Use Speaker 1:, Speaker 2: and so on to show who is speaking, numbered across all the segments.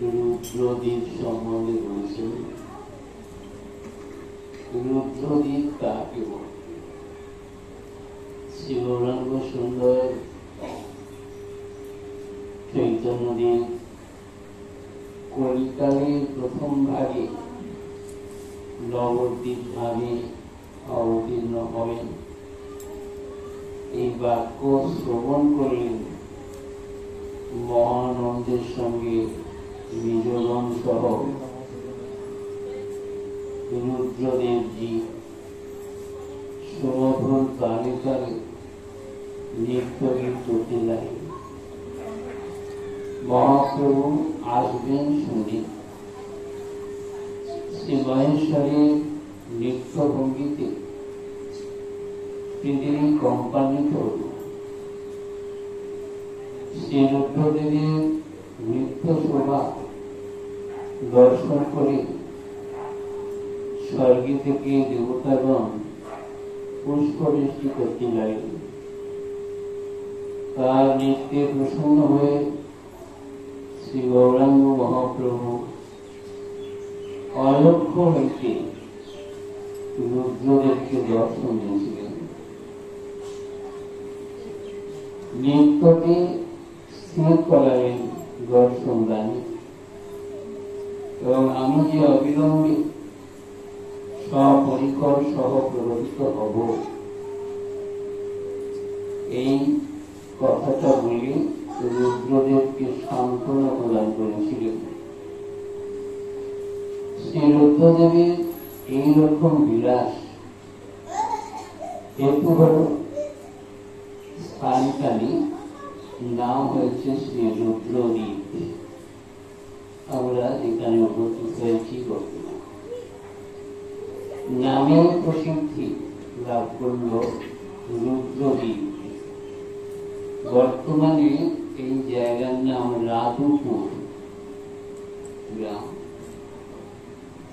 Speaker 1: রুদ্রদীপ সম্বন্ধে বলেছেন। রুদ্রদীপ কাকে বলে? শ্রী গৌরাঙ্গ সুন্দর চৈতন্যদেব কলিকালের প্রথম ভাগে নবদ্বীপ ভাবে অবতীর্ণ হবেন। এই বাক্য শ্রবণ করলেন মহানন্দের সঙ্গে নিজগণ সহ রুদ্রদেবজি সুমধুর তালে তালে নৃত্য গীত করতে লাগলেন। মহাপ্রভু আসবেন শুনে শ্রী মহেশ্বরের নৃত্য ভঙ্গিতে পৃথিবী কম্পান্বিত হল। শ্রী রুদ্রদেবের নৃত্য শোভা দর্শন করে স্বর্গে থেকে দেবতাগণ পুষ্পবৃষ্টি করতে লাগলেন। তার নৃত্যে প্রসন্ন হয়ে শ্রী গৌরাঙ্গ মহাপ্রভু অলক্ষ্য হইতে রুদ্রদেবকে দর্শন দিয়েছিলেন। নিত্যকে স্থির করালেন দর্শন দানে, এবং আমি যে অবিলম্বে সপরিকর সহ প্রভাবিত হব, এই কথাটা বলে রুদ্রদেবকে সান্ত্বনা প্রদান করেছিলেন। শ্রী রুদ্রদেবের এইরকম বিলাস হেতু হল স্থানকালী নাম হয়েছে শ্রী রুদ্রদ্বীপ। আমরা এখানে উপস্থিত হয়েছি বর্তমানে নামে প্রসিদ্ধি লাভ করল রুদ্রদ্বীপ। বর্তমানে এই জায়গার নাম রাধুপুর গ্রাম।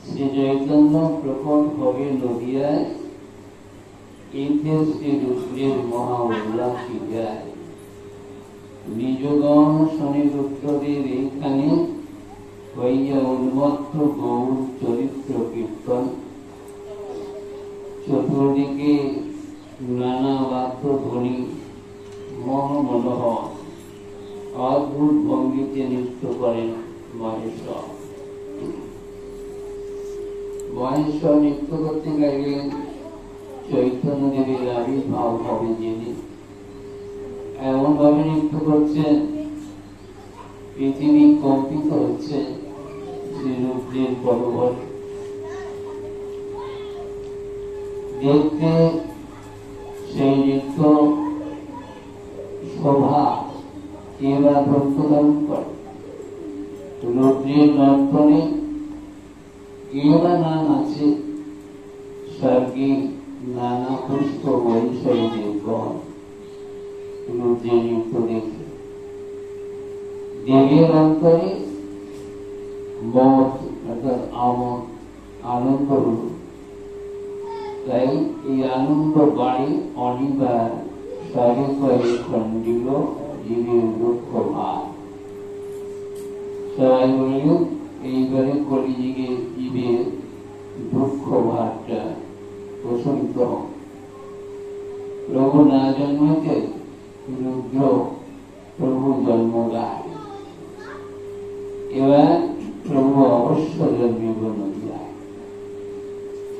Speaker 1: শ্রী চৈতন্য প্রকট হবে নদিয়ায়, এতে শ্রী রুদ্রের মহা উল্লাসী যায়। নিজগণ শনি রুদ্রদের এইখানে হইয়া উন্মত্ত গৌর চরিত্র কীর্তন। চতুর্দিকে নানা বাদ্য ধ্বনি মনোহর অদ্ভুত ভঙ্গিতে নৃত্য করেন মহেশ্বর। মহেশ্বর নৃত্য করতে গেলেন চৈতন্য দেবের আবির্ভাব হবে জেনে। এমন ভাবে নৃত্য করছেন পৃথিবী কম্পিত হচ্ছে শ্রী রুদ্রের পরবর। দেখতে সেই নৃত্য শোভা এবার প্রদান করে। রুদ্রের নর্তনে এবার নাম আছে স্বর্গে নানা পুষ্প বৈষয়ীদের গণ। রুদ্রের নৃত্য দেখে দেবের অন্তরে মত অর্থাৎ আমোদ আনন্দ হল। তাই এই আনন্দ বাড়ি অনিবার স্বরে করে খণ্ডিল জীবের দুঃখ ভার। সবাই বলল এইবারে কলিযুগে জীবের দুঃখ ভারটা প্রশমিত হোক। প্রভু না জন্মতে রুদ্র প্রভু জন্ম দেয়। এবার প্রভু অবশ্য জন্মিব নদিয়ায়।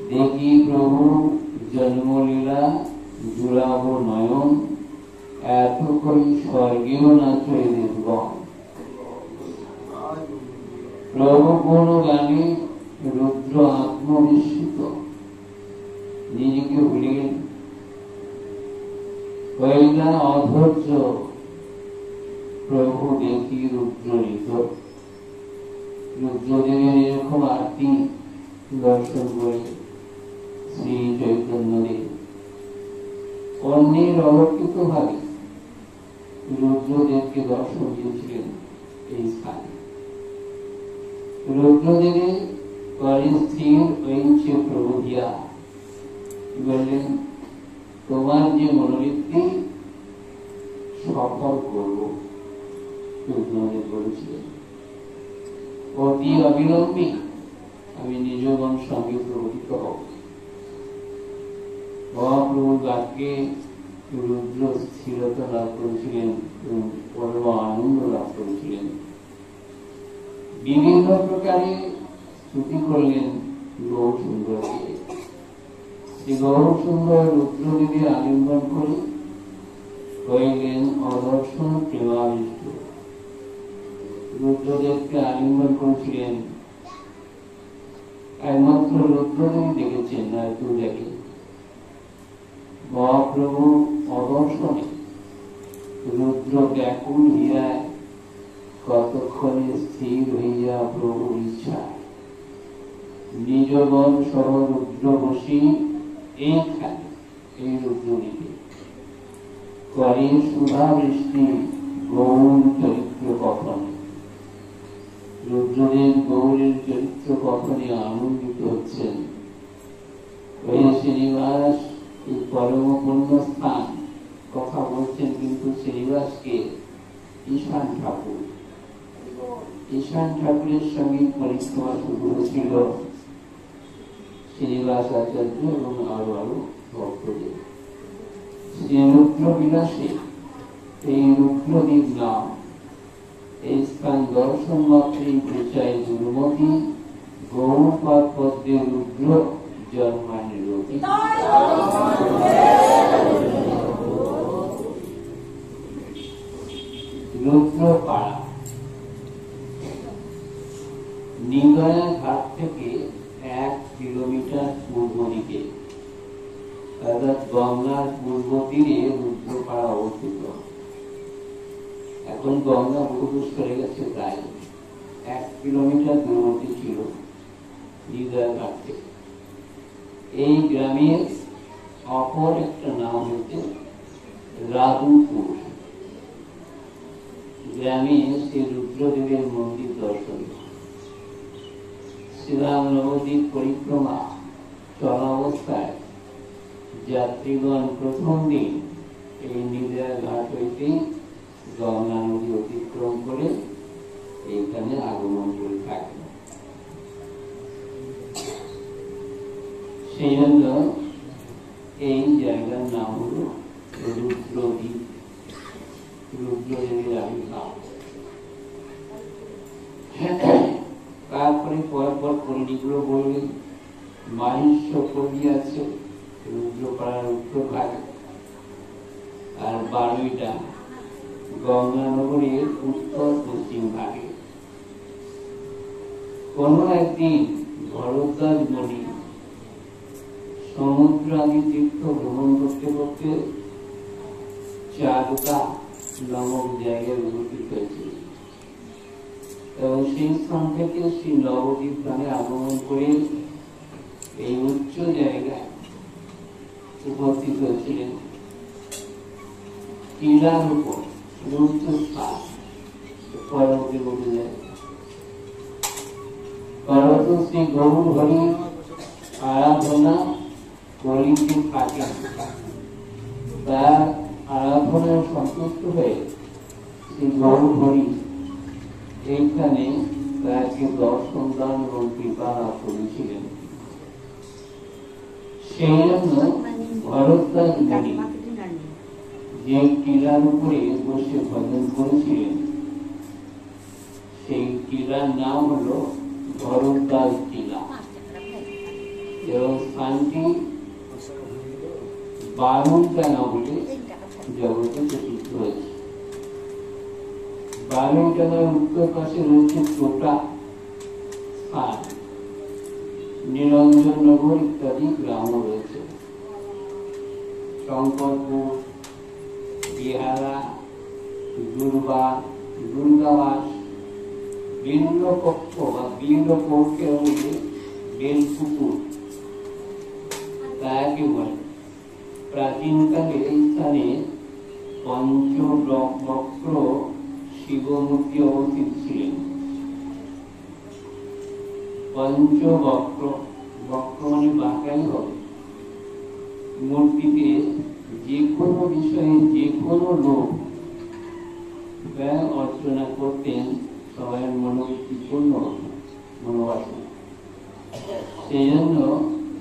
Speaker 1: দেখি প্রভু জন্মলীলা জুড়াব নয়ন, এত করি স্বর্গেও না চলে দেখব। প্রভু কোন গানে রুদ্র আত্মবিস্মিত, নিজেকে ভুলিলেন। হইলা অধৈর্য প্রভু দেখি রুদ্র ঋত। রুদ্রদেবের এরকম আরতি দর্শন করে শ্রী চৈতন্যদেব অন্যের অলৌকিক ভাবে রুদ্রদেবকে দর্শন দিয়েছিলেন এই স্থানে। রুদ্রদেবের পরে স্থির হয়েছে প্রভু দিয়া বললেন, তোমার যে মনোবৃত্তি সফল করব। রুদ্রদেব বলেছিলেন, অতি অবিলম্বে আমি নিজগণ সঙ্গে প্রবর্তিত হব। মহাপ্রভুর বাক্যে রুদ্র স্থিরতা লাভ করেছিলেন এবং পরম আনন্দ লাভ করেছিলেন। বিভিন্ন প্রকারে স্তুতি করলেন গৌর সুন্দরকে। শ্রী গৌর সুন্দর রুদ্রদেবী আলিঙ্গন করে হইলেন অদর্শন প্রেমাবিষ্ট। রুদ্রদেবকে আলিঙ্গন করেছিলেন, একমাত্র রুদ্রদেবী দেখেছেন, আর কেউ দেখে। মহাপ্রভু অদর্শনে রুদ্র ব্যাকুল হীরায় কতক্ষণে স্থির হইয়া প্রভুর ইচ্ছা। নিজগণ সহ রুদ্র বসি এইখানে এই রুদ্রদ্বীপে করে সুধা বৃষ্টি গৌর চরিত্র কথনে। রুদ্রদেব গৌরের চরিত্র কথনে আনন্দিত হচ্ছেন। শ্রীনিবাস পরম পুণ্য স্থান কথা বলছেন, কিন্তু শ্রীনিবাসকে ঈশান ঠাকুর ঈশান ঠাকুরের সঙ্গে পরিক্রমা শুরু হয়েছিল শ্রীনিবাস আচার্য এবং আরো ভক্তদের। শ্রী রুদ্র বিলাসে এই রুদ্রদীপ নাম এই স্থান দর্শন মাত্রেই প্রচায় দুর্মতি গৌরপাদ পদ্মে রুদ্র জন্মানি রতি। রুদ্রপাড়া নিগয়া ঘাট থেকে 1 কিলোমিটার পূর্ব দিকে, অর্থাৎ গঙ্গার পূর্ব তীরে রুদ্রপাড়া অবস্থিত। এখন গঙ্গা বহু সরে গেছে, প্রায় 1 কিলোমিটার দূরবর্তী ছিল নিগয়া ঘাট থেকে। এই গ্রামের অপর একটা নাম হচ্ছে রাধুপুর। গ্রামে শ্রী রুদ্রদেবের মন্দির দর্শন। শ্রীরাম নবদ্বীপ পরিক্রমা চলা অবস্থায় যাত্রীগণ প্রথম দিন এই নিগয়া ঘাট হইতে গঙ্গা নদী অতিক্রম করে এইখানে আগমন করে থাকে। সেই জন্য এই জায়গার নাম হল রুদ্রদ্বীপ, রুদ্রদেবের আবির্ভাব। তারপরে পরপর পণ্ডিতগুলো বললেন মাহিষ্য কবি আছে রুদ্রপাড়ার উত্তর ভাগে, আর 12টা গঙ্গানগরের উত্তর পশ্চিম ভাগে। কোন একদিন ভরদ্বাজ মুনি সমুদ্র আদি তীর্থ ভ্রমণ করতে করতে চারুকা নামক জায়গায় উপস্থিত হয়েছিল এবং সেই স্থান থেকে শ্রী নবদ্বীপ ধামে আগমন করে এই উচ্চ জায়গায় উপস্থিত হয়েছিলেন। টিলার উপর উচ্চ স্থান পরবর্তী বলে যায় পরবর্ত শ্রী গৌর হরি আরাধনা করিতে থাকেন। তার আরাধনায় সন্তুষ্ট হয়ে শ্রী গৌর হরি এইখানে তাকে দর্শন দান এবং কৃপা করেছিলেন। সেই জন্য ভরদ্বাজ মুনি যে টিলার উপরে বসে ভজন করেছিলেন সেই টিলার নাম হল ভরদ্বাজ টিলা এবং স্থানটি বারুইটানা বলে জগতে প্রসিদ্ধ হয়েছে। বারুইটানার উত্তর পাশে রয়েছে ছোটা স্থান, নিরঞ্জননগর ইত্যাদি গ্রামও রয়েছে। শঙ্করপুর, বিহারা, দুর্গাবাস, বিল্লপক্ষ বা বিল্লপক্ষের মধ্যে বেলপুকুর তাকে বলে। প্রাচীনকালে এই স্থানে পঞ্চবক্র শিবমূর্তি অবস্থিত ছিলেন। পঞ্চবক্র, বক্র মানে বাঁকাই হবে। মূর্তিতে যে কোনো বিষয়ে যে কোনো লোক অর্চনা করতেন সবাই মনোবৃত্তি পূর্ণ মনোবাসনা। সেই জন্য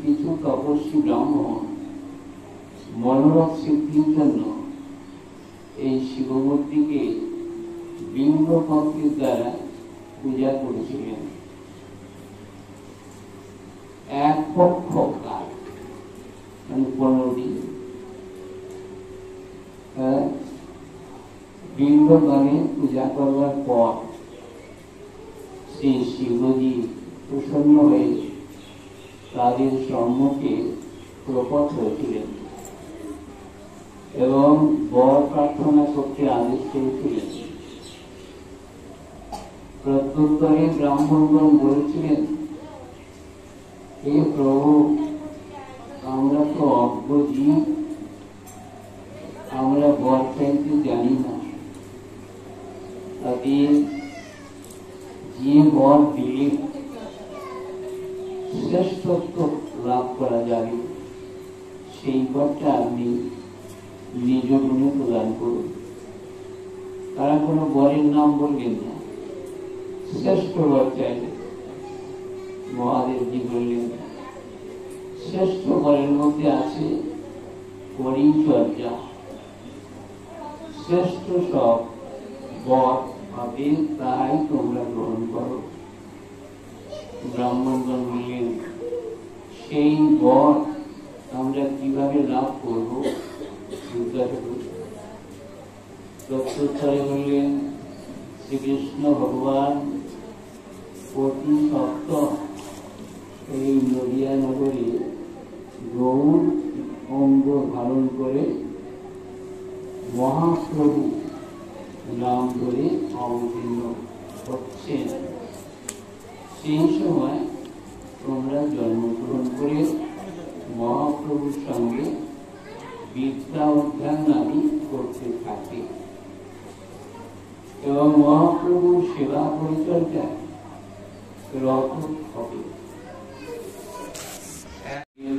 Speaker 1: কিছু তপস্বী ব্রাহ্মণ মনোরথ সিদ্ধির জন্য এই শিবমূর্তিকে বিল্বপত্রের দ্বারা পূজা করেছিলেন। এক পক্ষ কাল মানে 15 দিন বিল্বগানে পূজা করবার পর শ্রী শিবজি প্রসন্ন হয়ে তাদের সম্মুখে প্রকট হয়েছিলেন এবং বর প্রার্থনা করতে আদেশ করেছিলেন। প্রত্যুত্তরে ব্রাহ্মণগণ বলেছিলেন, হে প্রভু, আমরা তো অজ্ঞ, আমরা বর চাইতে জানি না, তাদের যে বর দিলে শ্রেষ্ঠত্ব লাভ করা যাবে সেই বরটা আপনি নিজ গুণে প্রদান করুন। তারা কোনো বরের নাম বললেন না, শ্রেষ্ঠ বর চাইলে মহাদেবজি বললেন শ্রেষ্ঠ বরের মধ্যে আছে পরিচর্যা। শ্রেষ্ঠ সব বর হবে তাই তোমরা গ্রহণ করো। ব্রাহ্মণগণ বললেন সেই বর আমরা কিভাবে লাভ করবো? প্রত্যুত্তরে বললেন শ্রীকৃষ্ণ ভগবান প্রতি সপ্তাহ এই নদিয়া নগরে গৌর অঙ্গ ধারণ করে মহাপ্রভু নাম ধরে অবতীর্ণ হচ্ছেন। সেই সময় তোমরা জন্মগ্রহণ করে মহাপ্রভুর সঙ্গে বিদ্যা অধ্যয়ন আদি করতে থাকে এবং মহাপ্রভুর সেবা পরিচর্যায় রত হবে।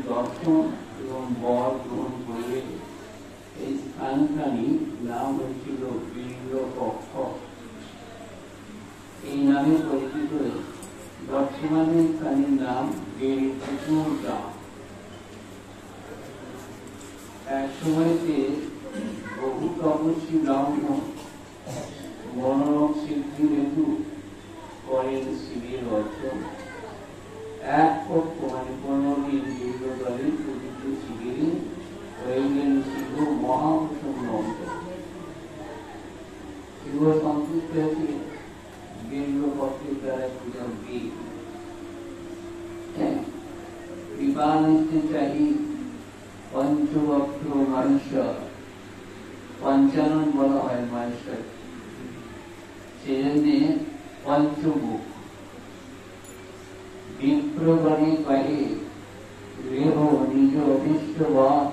Speaker 1: দর্শন এবং বর গ্রহণ করলে এই স্থানখানি নাম হয়েছিল বিল্লপক্ষ। এই নামে পরিচিত বর্তমানে স্থানের নাম বেলপুকুর গ্রাম। এক সময়তে বহু তপস্বী ব্রাহ্মণ মনোরম সিদ্ধি হেতু করেন শিবের অর্জন। এক পক্ষ মানে 15 দিন দীর্ঘ দলে পূজিত শিবিরে হইলেন শিব মহাপ্রসন্ন অন্তর। শিব সন্তুষ্ট হয়েছিলেন বিল্লপক্ষের দ্বারা পূজা দিয়ে কৃপা নিতে চাহি পঞ্চবক্র মহেশ্বর। পঞ্চানন বলা হয় মহেশ্বর, সেজন্য পঞ্চমুখ। বিপ্রগণে কহে গৃহ নিজ অভিষ্ট বর।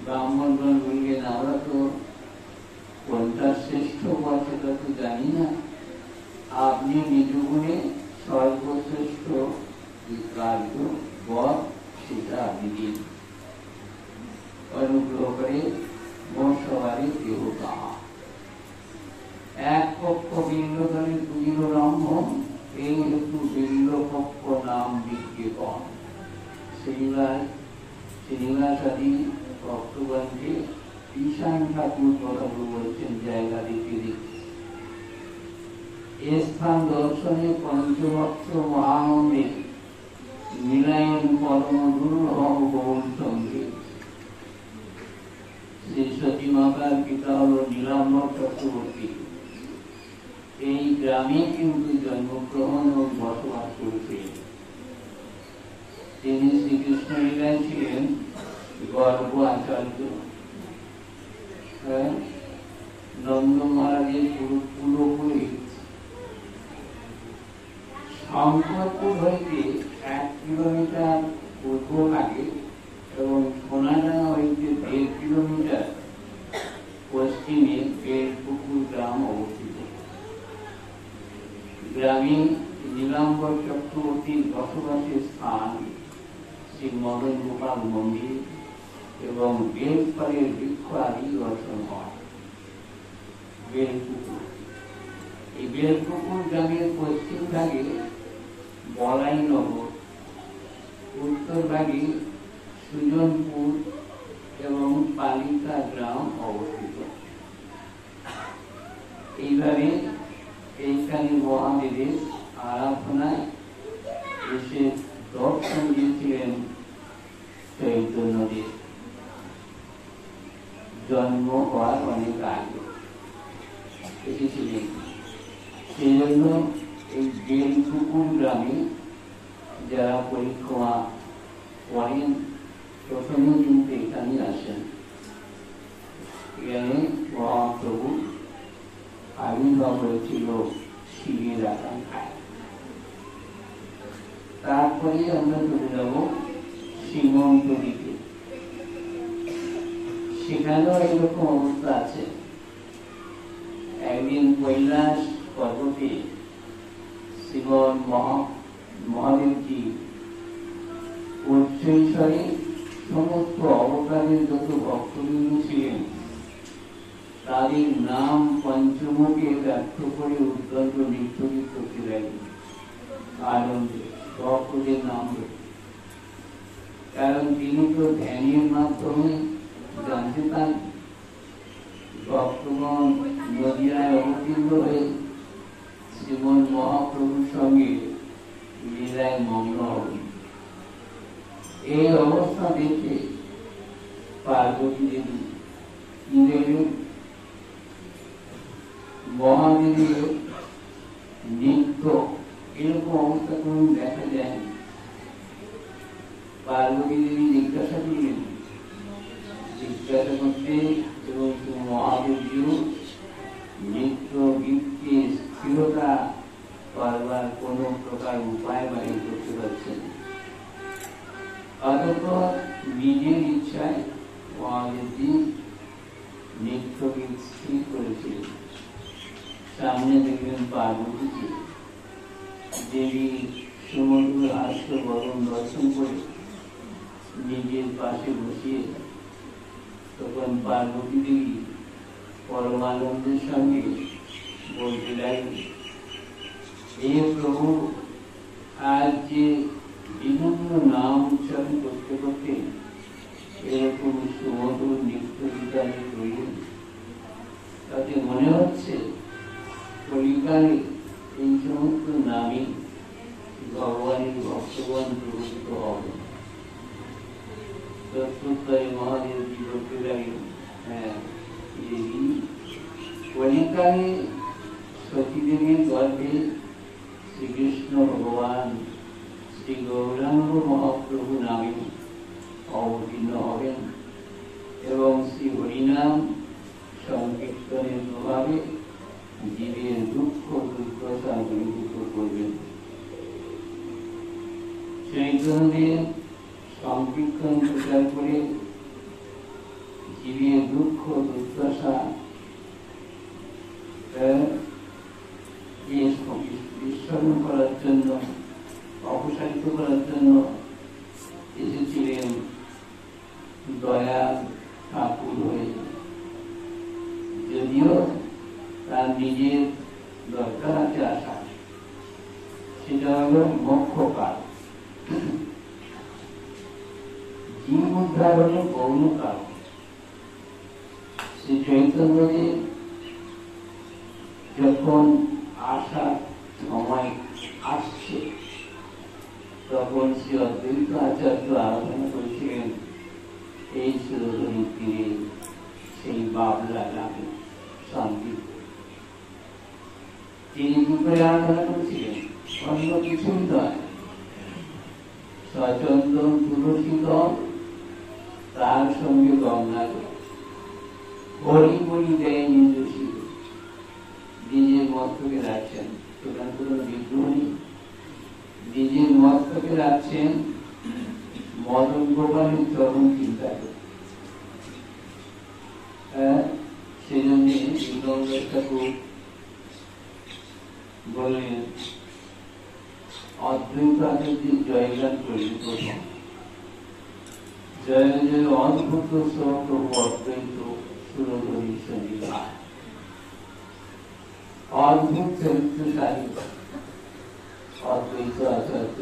Speaker 1: ব্রাহ্মণগণ বললেন আমরা তো কোনটা শ্রেষ্ঠ বর সেটা তো জানি না, আপনি নিজ গুণে সর্বশ্রেষ্ঠ কার্য বর সেটা আপনি দিন। অনুগ্রহ করে মোর সবারই দেহ তাহা। এক পক্ষ বিল্লধরে পুজিল ব্রাহ্মণ, এই হেতু বিল্লপক্ষ নাম বিজ্ঞাপন। শ্রীনিবাসাদি ভক্তগণকে ঈশান ঠাকুর কথাগুলো বলছেন জায়গা দিতে দিতে। এ স্থান দর্শনে পঞ্চভক্ত মহানন্দে মিলায়ন পরম দুর্লভ গৌর সঙ্গে। শ্রী সতী মাতার পিতা হল নীলাম্বর চক্রবর্তী। এই গ্রামে কিন্তু জন্মগ্রহণ ও বসবাস করেছিলেন। তিনি শ্রীকৃষ্ণ লীলায় ছিলেন গর্ভ আচার্য। নন্দ মহারাজের পুরোপুরি শঙ্করপুর হইতে 1 কিলোমিটার পূর্ব ভাগে এবং সোনাডাঙ্গা হইতে 1.5 কিলোমিটার পশ্চিমে বেলপুকুর গ্রাম অবস্থিত। গ্রামে নীলাম্বর চক্রবর্তীর বসবাসের স্থান শ্রী মদন গোপাল মন্দির এবং বেলফলের বৃক্ষ আদি দর্শন হয়। বেলপুকুর, এই বেলপুকুর গ্রামের পশ্চিম ভাগে বলাইনগর, উত্তর ভাগে সুজনপুর এবং পালিকা গ্রাম অবস্থিত। এইভাবে এইখানে মহাদেবের আরাধনায় এসে দর্শন দিয়েছিলেন চৈতন্যদেব জন্ম হওয়ার অনেক আগে এসেছিলেন। সেই জন্য এই বেলপুকুর গ্রামে যারা পরিক্রমা করেন প্রথমে কিন্তু এখানে আসেন। এখানে মহাপ্রভু আবির্ভাব হয়েছিল শিবের আকাঙ্ক্ষায়। তারপরে আমরা চলে যাব সীমন্ত দিকে। সেখানেও এরকম অবস্থা আছে। একদিন কৈলাস পর্বতে শ্রীমন মহাদেবজি উচ্চৈশ্বরে সমস্ত অবতারের যত ভক্তবৃন্দ ছিলেন তাদের নাম পঞ্চমুখে ব্যর্থ করে উদ্দণ্ড নৃত্যগীত করতে লাগলেন আনন্দে ভক্তদের নাম ধরে। কারণ তিনি তো ধ্যানের মাধ্যমে জানতে পারেন ভক্তগণ নদিয়ায় অবতীর্ণ হয়ে শ্রীমন মহাপ্রভুর সঙ্গে লীলায় মগ্ন হবেন। এই অবস্থা দেখে পার্বতী দেবী কি দেখলেন? মহাদেবের নৃত্য এরকম অবস্থা কোন দেখা যায়। পার্বতী দেবী জিজ্ঞাসা করলেন, জিজ্ঞাসা করতে এবং মহাদেবীও নৃত্য গীতকে স্থিরতা করবার কোন প্রকার উপায় বাহির করতে পারছেন। অতঃপর নিজের ইচ্ছায় মহাদেবী নৃত্য গীত স্থির করেছিলেন। সামনে দেখলেন পার্বতীকে দেবী সমুদ্র হাস্য বরণ দর্শন করে নিজের পাশে বসিয়ে তখন পার্বতী দেবী পরমানন্দের সঙ্গে বলতে লাগলেন, হে প্রভু, আজ যে বিভিন্ন নাম উচ্চারণ করতে করতে এরকম সুমধুর নৃত্য গীতানি করলেন, তাতে মনে হচ্ছে কলিকালে এই সমস্ত নামে ভগবানের ভক্তগণ প্রবর্তিত হবে। প্রত্যুত্তরে মহাদেব কি করতে লাগলেন, হ্যাঁ দেবী, কলিকালে সতীদেবীর গর্ভে শ্রীকৃষ্ণ ভগবান শ্রী গৌরাঙ্গ মহাপ্রভু নামে অবতীর্ণ হবেন এবং শ্রী হরিনাম সংকীর্তনের প্রভাবে জীবের দুঃখ দুর্দশা দূরীভূত করবেন। চৈতন্যদেব সংকীর্তন প্রচার করে জীবের দুঃখ দুর্দশা বিস্মরণ করার জন্য, অপসারিত করার জন্য এসেছিলেন দয়াল ঠাকুর হয়ে। যদিও তার নিজের দরকার আছে আসা, সেটা হল মোক্ষ কাল। জীব উদ্ধার হল গৌণ কাল। শ্রী চৈতন্যদেব যখন আসার সময় আসছে তখন শ্রী অদ্বৈত আচার্য আলোচনা করেছিলেন এই সুরধনীর তীরে সেই বাবলা গ্রামে শান্তি। তিনি কি করে আলোচনা করেছিলেন? অন্য কিছুই নয়, সচন্দন তুলসী দল, তার সঙ্গে গঙ্গা জল, হরি বলি দেয় নির্দোষী, নিজের মস্তকে রাখছেন। সুতরাং কোন বিদ্রোহ নেই, নিজের মস্তকে রাখছেন মদন গোপালের চরম চিন্তা করে। সেজন্য ঠাকুর বললেন, অদ্বৈত আচার্যের জয়গান করলেন প্রথম, জয় জয় অদ্ভুত প্রভু অদ্বৈত সুরধরী সঙ্গীতা। অদ্ভুত চরিত্রশালী অদ্বৈত আচার্য,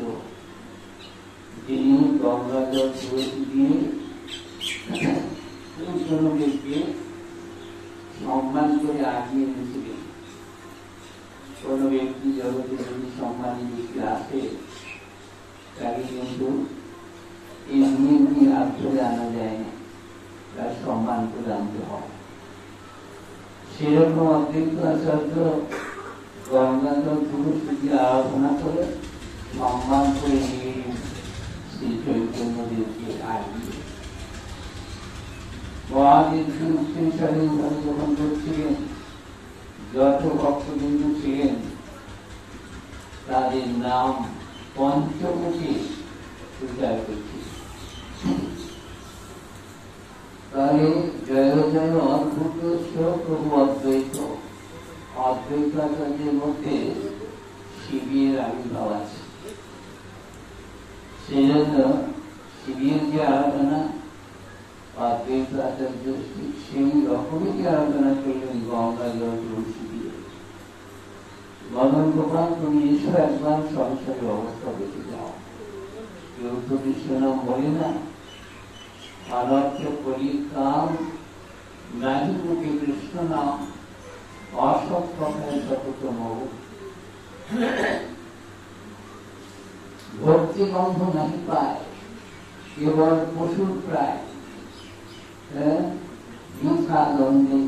Speaker 1: যিনি গঙ্গাজল তুলসী দিয়ে কোন ব্যক্তিকে সম্মান করে আগিয়ে এনেছিলেন। কোন ব্যক্তি জগতে যদি সম্মানী ব্যক্তি আসে তাকে কিন্তু এমনি এমনি হাত ধরে আনা যায় না, তার সম্মান করে আনতে হয়। সেরকম অদ্বৈত আচার্য গঙ্গাজল তুলসী দিয়ে আরাধনা করে সম্মান করে নিয়ে শ্রী চৈতন্যদেবকে আগিয়ে মহাদেব যখন করছিলেন, যত ভক্তবৃন্দ ছিলেন তাদের নাম পঞ্চমুখী প্রচার করছে। তাহলে জয় জয় অদ্ভুত প্রভু অদ্বৈত, অদ্বৈত আচার্যের মধ্যে শিবের আবির্ভাব আছে। সেই জন্য শিবের যে আরাধনা अद्वैत आचार्य সেই রকমই আরাধনা করলেন গঙ্গা জল তুলসী দিয়ে। মদন গোপাল তুমি এসো একবার সংসারের অবস্থা দেখে যাও। কেউ তো কৃষ্ণ নাম বলে না, অনর্থে কলির কাম নাহি মুখে কৃষ্ণ নাম, অসৎ কথায় সতত মৌ, ভক্তি গন্ধ নাহি পায় কেবল পশুর প্রায়, দ্বন্দ্বে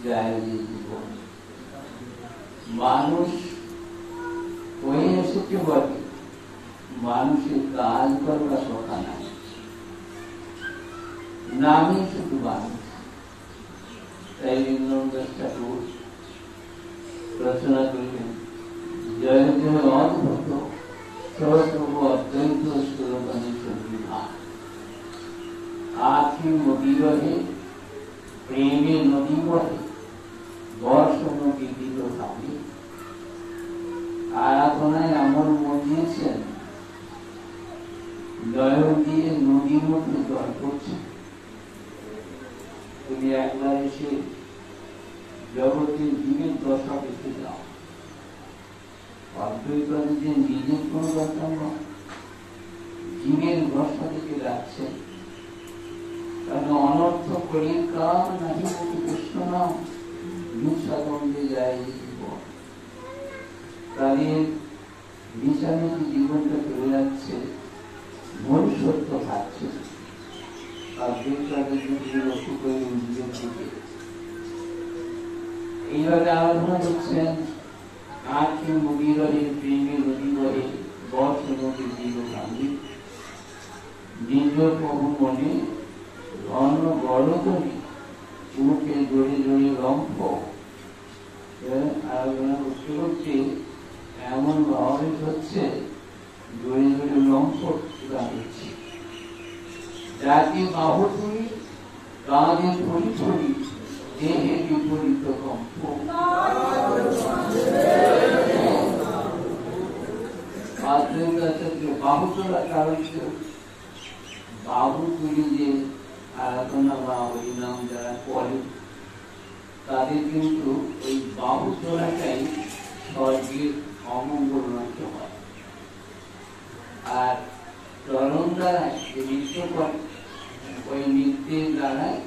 Speaker 1: যায় জীবন। মানুষ হয়ে এসেছে বটে, মানুষের কাজ করবার কথা নাই, নামই শুধু মানুষ। তাই রবীন্দ্রনাথ ঠাকুর রচনা করলেন জয় জয় অদ্ভুত সর্বপ্রভু অদ্বৈত সুরবাণী সন্নিধান। আখি নদী বহে প্রেমে নদী বহে, বর্ষ নদী দিল সামনে। আরাধনায় এমন মন দিয়েছেন, নয়ন দিয়ে নদীর মধ্যে জল পড়ছে। তুমি একবার এসে জগতের জীবের দশা দেখে যাও। অদ্বৈত যে নিজের কোন দরকার নয়, জীবের দশা দেখে যাচ্ছে। কারণ অনর্থ কলির কাম নাহি মুখে কৃষ্ণ নাম, দুঃসাগন্ধে যায় জীবন। তাদের বিছানে জীবনটা চলে যাচ্ছে, মনুষ্যত্ব থাকছে। এইভাবে আরাধনা করছেন। আর কি নদী রহে প্রেমে নদী বহে, বর্ষ নদী দিল গান্ধী। নিজ প্রভু মনে ঘন গড়ধরি, মুখে জোরে জোরে রম্ভ। আরাধনা করতে করতে এমন ভাবে হচ্ছে, জোরে জোরে রম্ভ গাচ্ছে। জাতি বাহু তুলি কাঁধে ফড়ি ফড়ি, দেহে বিপরীত কম্প। বাহু তোলার কারণ ছিল, বাহু তুলি যে আরাধনা বা হরিনাম যারা করে তাদের কিন্তু ওই বাহু তোলাটাই স্বর্গের অমঙ্গল নষ্ট হয়। আর চরণ দ্বারায় যে নৃত্য করে, ওই নৃত্যের দ্বারায়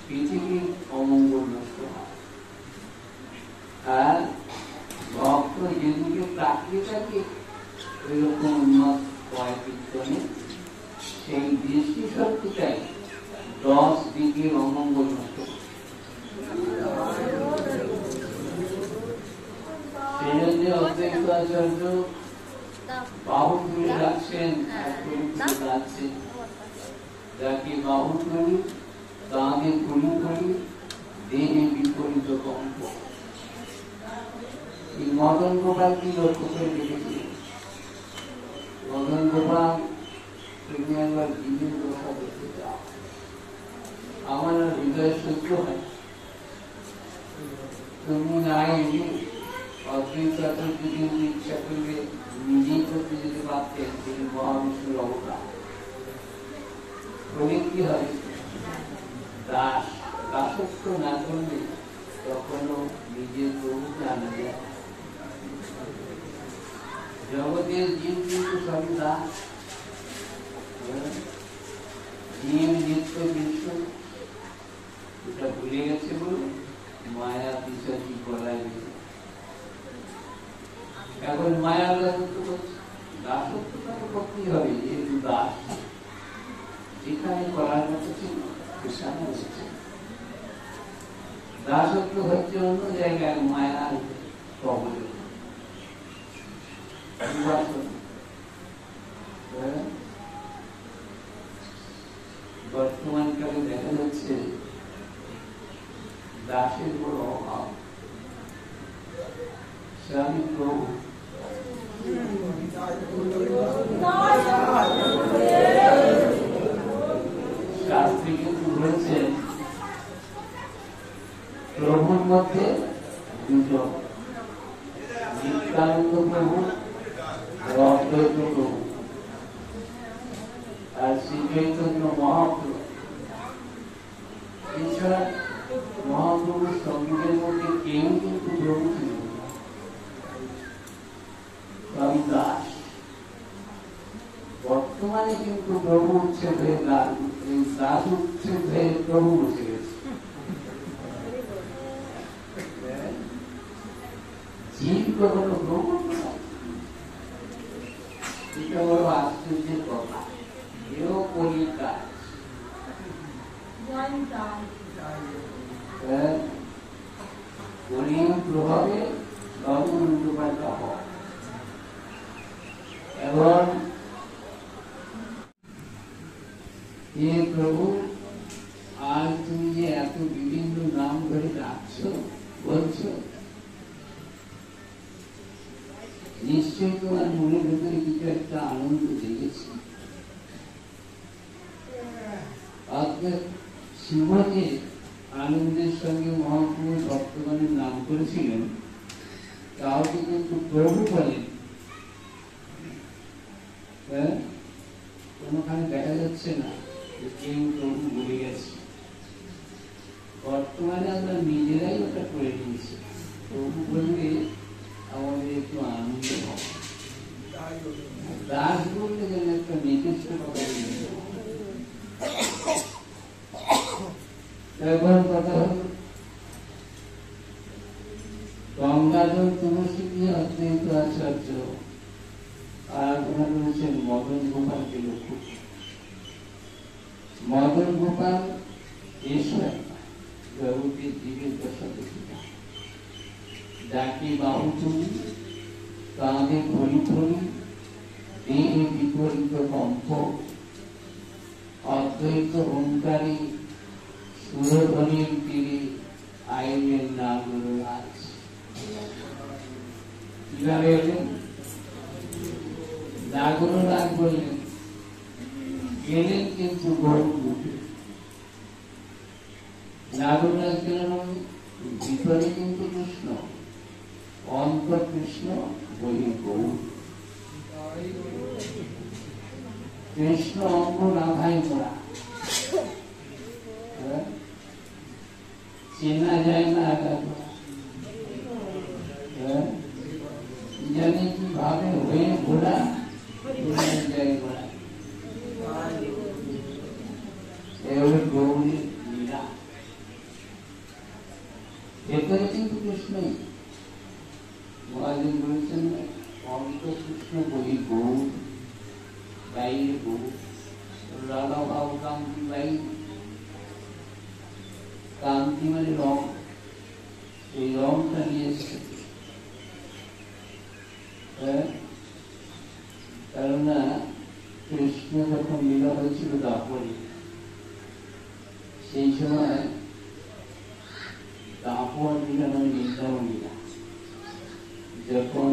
Speaker 1: পৃথিবীর অমঙ্গল নষ্ট হয়। আর ভক্ত যেদিকে তাকিয়ে থাকে ওই রকম উন্নত হয় কীর্তনে, সেই দৃষ্টি শক্তিটাই 10 দিকের অমঙ্গল নষ্ট করে। সেই জন্য অদ্বৈত আচার্য বাহু তুলে রাখছেন, রাখছেন যাকে বাহু তুলি কাঁধে ফুলি ফুলি, দেহে বিপরীত কম্প। এই মদন গোপাল কি লক্ষ্য করে দেখেছি? মদন গোপাল তুমি একবার জীবের দশা দেখতে চাও, আমার হৃদয় সহ্য হয়। তুমি না এলে অদ্বৈত আচার্য কিন্তু ইচ্ছা করলে নিজেই করতে যেতে পারতেন, তিনি মহাবিষ্ণুর অবতার। বলে কি হবে, দাস দাসত্ব না করলে তখনও নিজের প্রভু জানা যায়। জগতের জীব কিন্তু সবই দাস, জীব নিত্য বিশ্ব এটা ভুলে গেছে বলে মায়া পিছাচি করাই গেছে। এখন মায়া দাসত্ব করছে, দাসত্ব তাকে করতেই হবে, যেহেতু দাস। যেখানে করার মতো ছিল সেখানে হচ্ছে, দাসত্ব হচ্ছে অন্য জায়গায় মায়ার কবলে। বর্তমানকালে দেখা যাচ্ছে দাসের বড় অভাব। স্বামী প্রভু শাস্ত্রী কিন্তু বলেছেন প্রভুর মধ্যে দুজন, নিত্যানন্দ প্রভু অদ্বৈত প্রভু আর শ্রী চৈতন্য মহাপ্রভু। এছাড়া মহাপ্রভুর সঙ্গীদের মধ্যে কেউ কিন্তু প্রভু ছিল না। স্বামী দাস বর্তমানে কিন্তু প্রভু উচ্ছেদ হয়ে দাস উচ্ছেদ হয়ে প্রভু বসে গেছে। জীব কখনো প্রভু এটা বড় আশ্চর্যের কথা। এও করি কাজ প্রভাবে সব উল্টোপাল্টা হয়। এবং হে প্রভু, আজ তুমি যে এত বিভিন্ন নাম ধরে ডাকছো বলছো, নিশ্চয় তোমার মনের ভেতরে কিছু একটা আনন্দ জেগেছে। অর্থাৎ শিব যে আনন্দের সঙ্গে মহাপ্রভু ভক্তগণের নাম করেছিলেন, কাউকে কিন্তু প্রভু বলেন। কোনখানে দেখা যাচ্ছে না কেউ প্রভু বলে গেছে। বর্তমানে আমরা নিজেরাই ওটা করে নিয়েছি। প্রভু বললে আমাদের একটু আনন্দ হয়। দাস বললে যেন একটা নির্দিষ্ট কথা এখন কথা হল গঙ্গাধর তুলসী দিয়ে অদ্বৈত আচার্য আরাধনা করেছেন মদন গোপালকে লক্ষ্য। মদন গোপাল ঈশ্বর জগতের জীবের দশা দেখি ডাকি বাহু চুরি কাঁধে ঘড়ি ঘড়ি দেহে বিপরীত কম্প অদ্বৈত ওঙ্কারী সুরধ্বনির তীরে আইনের নাম হল রাজ। কিভাবে এলেন? নাগর রাগ বললেন, গেলেন কিন্তু গরু উঠে। নাগর রাজ গেলেন ভিতরে কিন্তু কৃষ্ণ, অন্তর কৃষ্ণ, বলি গৌর। কৃষ্ণ অঙ্গ রাধায় মোড়া, চেনা যায় না। জানি কিভাবে হয়ে ঘোড়া যায় ঘোড়া। গৌরী লীলা ভেতরে কিন্তু কৃষ্ণই। মহাজন বলেছেন অন্ত কৃষ্ণ বলি গৌর, বাইরে গৌর। রাধা ভাব কান্তি বাইরে, কান্তি মানে রং, এই রংটা নিয়ে এসছে। কেননা কৃষ্ণ যখন লীলা হয়েছিল দাপরে, সেই সময় দাপর লীলা মানে বৃন্দাবন লীলা যখন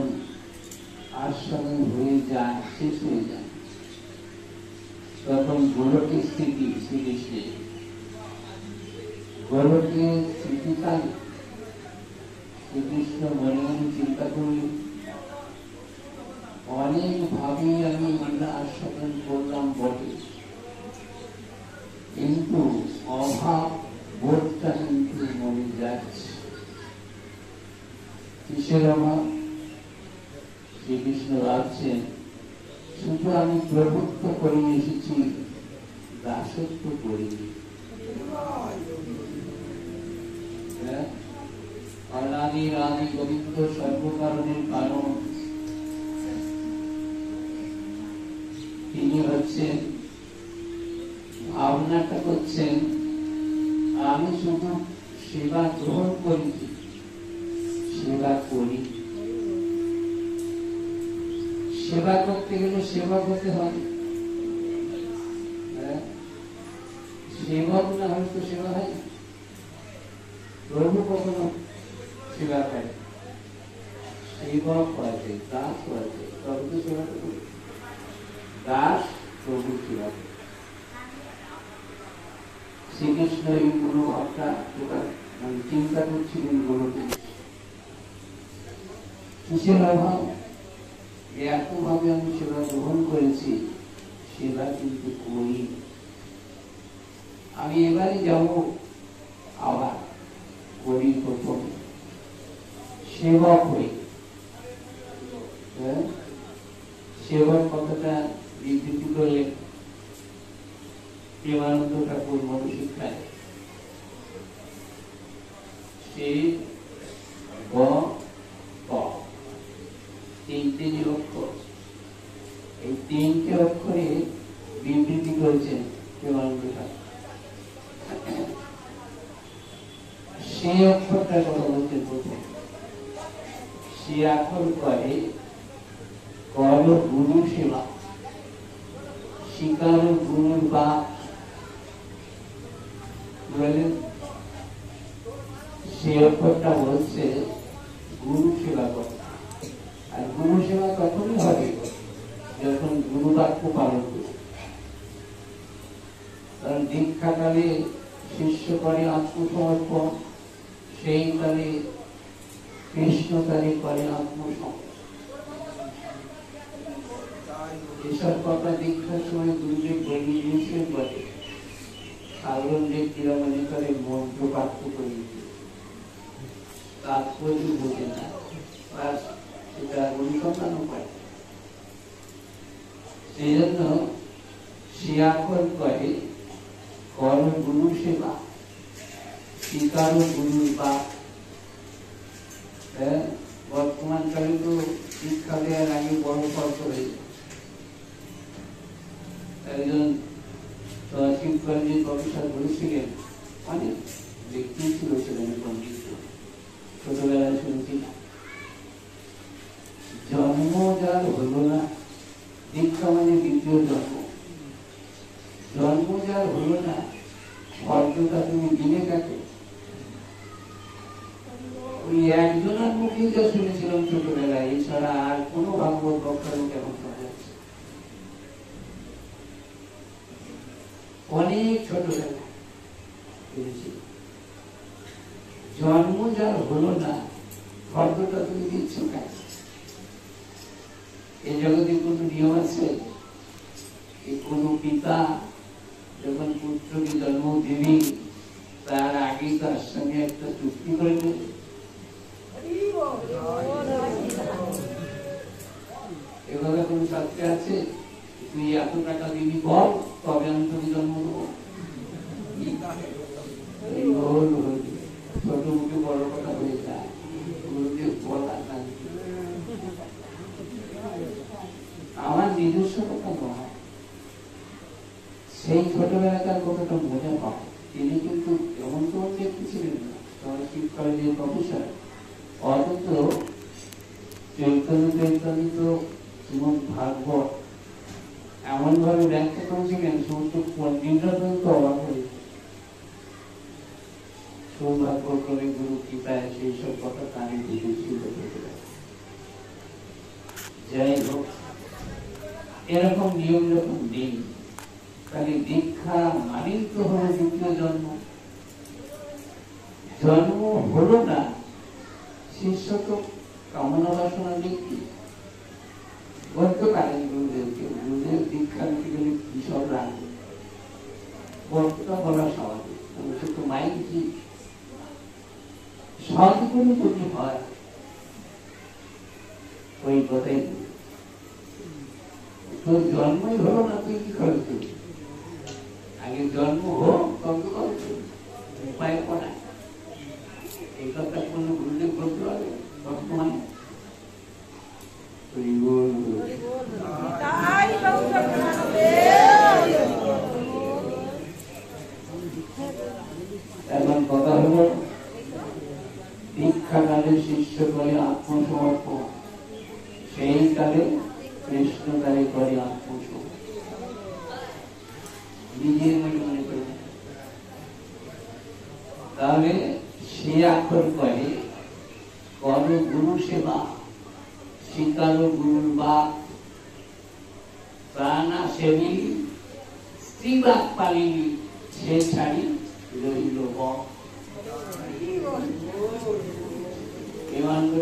Speaker 1: আস্বাদন হয়ে যায়, শেষ হয়ে যায়, তখন গোলকের স্থিতি শ্রীকৃষ্ণের গোলকের স্থিতিকালে শ্রীকৃষ্ণ মনে মনে চিন্তা করি অনেক ভাবে আমি লীলা আস্বাদন করলাম বটে, কিন্তু অভাব বোধটা কিন্তু মনে যাচ্ছে। কিসের অভাব? শ্রীকৃষ্ণ ভাবছেন শুধু আমি প্রভুত্ব করে এসেছি, দাসত্ব করিনি। অনাদি আদি গোবিন্দ সর্বকারণের কারণ। তিনি হচ্ছেন ভাবনাটা করছেন আমি শুধু সেবা গ্রহণ করেছি, সেবা করি। সেবা করতে গেলে সেবা করতে হবে। সেবক না হলে তো সেবা হয়। প্রভু কখনো সেবা করে, সেবক হয়েছে, দাস হয়েছে, তবে তো সেবা করবে। দাস প্রভু সেবা করে। শ্রীকৃষ্ণ এই মনোভাবটা মানে চিন্তা করছিলেন গুরুকে। কিসের অভাব? এত ভাবে আমি সেবা গ্রহণ করেছি, সেবা কিন্তু করি। আমি এবারে যাব আবার করি প্রথম সেবক হই। সেবক কথাটা বিবৃতি করলে প্রেমানন্দ ঠাকুর মনুশিক্ষায় সে গ ক তিনটে যে অক্ষর, এই তিনটে অক্ষরে বিবৃতি করেছেন প্রেমানন্দ ঠাকুর। সে অক্ষরটার কথা বলতে প্রথম, সে অক্ষর করে কর গুরু সেবা, স্বীকার গুরুর বা বলেন। সে অক্ষরটা বলছে গুরু সেবা করে। আর গুরু সেবা তখনই হবে যখন গুরু বাক্য পালন করবে। কারণ দীক্ষাকালে শিষ্য করে আত্মসমর্পণ, সেই কালে কৃষ্ণকালে করে আত্মসমর্পণ। এসব কথা দীক্ষার সময় গুরুদেব বলে দিয়েছিলেন বটে, সাধারণদের কিরমণি করে মন্ত্র পাঠ্য করে তাৎপর্য বোঝে না, সেটা অনুসন্ধানও পায়। সেই জন্য শিয়াকর করে কর গুরু সেবা, স্বীকার গুরুর বা। বর্তমান কালে তো শিক্ষা দেওয়ার আগে বড় ফর্ক হয়েছে। একজন শিব কলেজের প্রফেসর বলেছিলেন, অনেক ব্যক্তি ছিল ছিলেন পন্ডিত, ছোটবেলায় শুনছি, জন্ম যার হলো না, দীক্ষা মানে দ্বিতীয় জন্ম, জন্ম যার হলো না, ভদ্রতা তুমি দিনে কাকে। ওই একজনের মুখে যা শুনেছিলাম ছোটবেলায়, এছাড়া আর কোনো ভাগবত বক্তার মুখে এখন শোনা যাচ্ছে। অনেক ছোটবেলায় শুনেছিল, জন্ম যার হলো না, ভদ্রতা তুমি দিচ্ছ কাকে। এই জগতে কোন নিয়ম আছে? কোন পিতা যখন পুত্রকে জন্ম দেবে তার আগে তার সঙ্গে একটা চুক্তি করে দেবে। এভাবে কোন শাস্ত্রে আছে তুই এত টাকা দিবি বল, তবে আমি তোকে জন্ম দেবো? ছোট মুখে বড় কথা হয়ে যায়, আমার নিজস্ব কথা নয়। সেই ছোটবেলাকার কথাটা মনে হয়। তিনি কিন্তু এমন কোন ব্যক্তি ছিলেন না, শিব কলেজের প্রফেসর, অথচ চৈতন্য শ্রীমদ ভাগবত এমন ভাবে ব্যাখ্যা করেছিলেন, সমস্ত পন্ডিতরা কিন্তু অবাক হয়েছে। সৌভাগ্যক্রমে গুরু কৃপায় সেই সব কথা কানে বুঝেছিল। যাই হোক, এরকম নিয়ম যখন নেই, তাহলে দীক্ষা মানেই তো হলো দ্বিতীয় জন্ম। জন্ম হলো না, শিষ্য তো কামনা বাসনা ব্যক্তি, বলতে পারেন গুরুদেবকে, গুরুদেব দীক্ষা নিতে গেলে কি সব রাখবে, বক্তা বলা স্বাভাবিক, সে তো মাইক কি সৎগুলো যদি হয়, ওই কথাই তোর জন্মই হলো না, তুই কি করবি? আগে জন্ম হোক, তবে উপায় করা। এই কথা কোন গুরুদেব বলতে পারবে বর্তমানে? এখন কথা হলো, দীক্ষাকালে শিষ্য করে আত্মসমর্পণ, সেই কালে কৃষ্ণকালে করে আত্মসমর্পণ। নিজের মনে করে তাহলে সে আক্ষর করে কর গুরু সেবা, স্বীকার গুরুর বাক, প্রাণা সেবী, স্ত্রী বাক পালিনি, সে ছাড়ি রইল বক।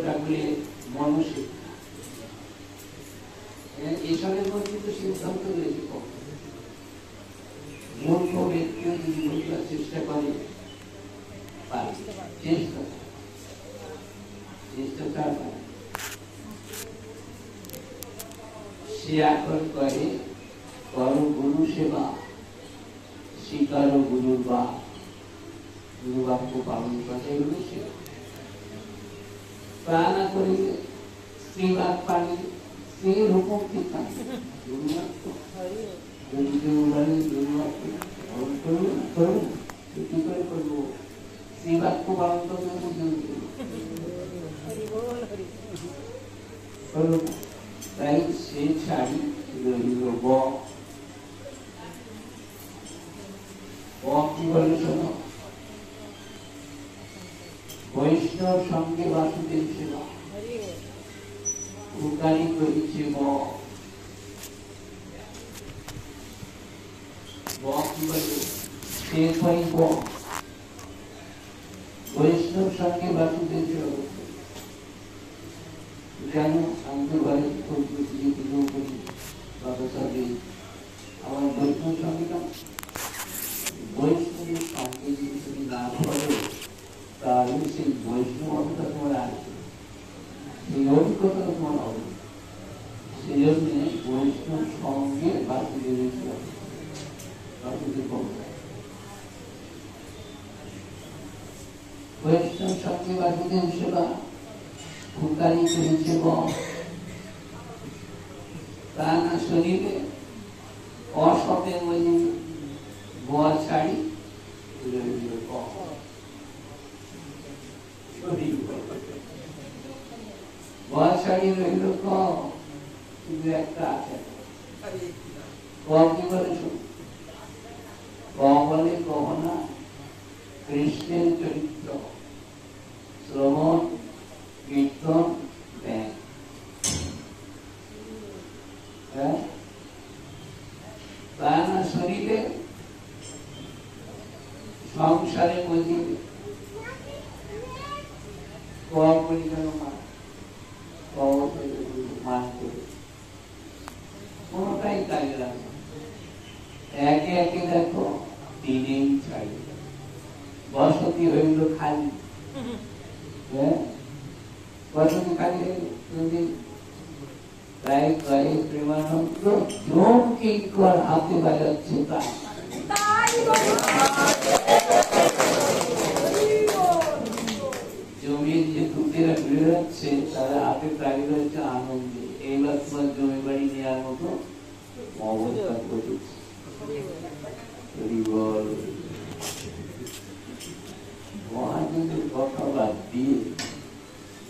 Speaker 1: ঠাকুরের মনশিক্ষা, এসবের মধ্যে তো সিদ্ধান্ত রয়েছে। মূর্খ ব্যক্তিও যদি বুঝবার চেষ্টা করে সে আকর করে কর গুরু সেবা, স্বীকার গুরুর বা গুরু বাক্য পালন করে এগুলো সেবা। তা না করিলে শ্রীবাদ পানি স্ত্রীর হুকুম ঠিক থাকে। গুরু বাক্য যদি কেউ বলে গুরু বাক্য পালন করুন করুন, কি করে করবো? শ্রীবাক্য পালন করবে তাই সে ছাড়ি রইল কি বলে শোনো, বৈষ্ণব সঙ্গে বাসুদেব সেবা উকারি করেছে কি বলে সে বৈষ্ণব সঙ্গে বাসুদেব সেবা জানো। আমি তো ঘরে পুজো করি বাবা সাহেব, আমার বৈষ্ণব সঙ্গে না, বৈষ্ণবের সঙ্গে যদি তুমি না করো তাহলে সেই বৈষ্ণবতা তোমার আসবে, সেই অভিজ্ঞতা তোমার হবে। সেই জন্য বৈষ্ণব সঙ্গে বাসুদেবের সেবা, বাসুদেব বৈষ্ণব সঙ্গে বাসুদেব সেবা হুকারি করেছে তা না শরীরে অসপে মজি বোয়া ছাড়ি বোয়া ছাড়ি রইল শুধু একটা আছে। কি বলে বলে গহনা কৃষ্ণের চরিত্র শ্রবণ কীর্তন জ্ঞান, তা না শরীরে সংসারে মজিবে মান করে কোনটাই কাজে লাগবে। একে একে দেখো দিনেই ছাড়ি বসতি হইল খালি, বসতি খালি প্রায় প্রায় প্রেমানন্দ জমকে হাতে বাজাচ্ছে জমির যে দুধেরা ঘুরে যাচ্ছে তারা হাতে তাড়িয়ে রয়েছে আনন্দে। এইবার তোমার জমি বাড়ি নেওয়ার মতো অবস্থা করেছে। মহাজনের কথা বাদ দিয়ে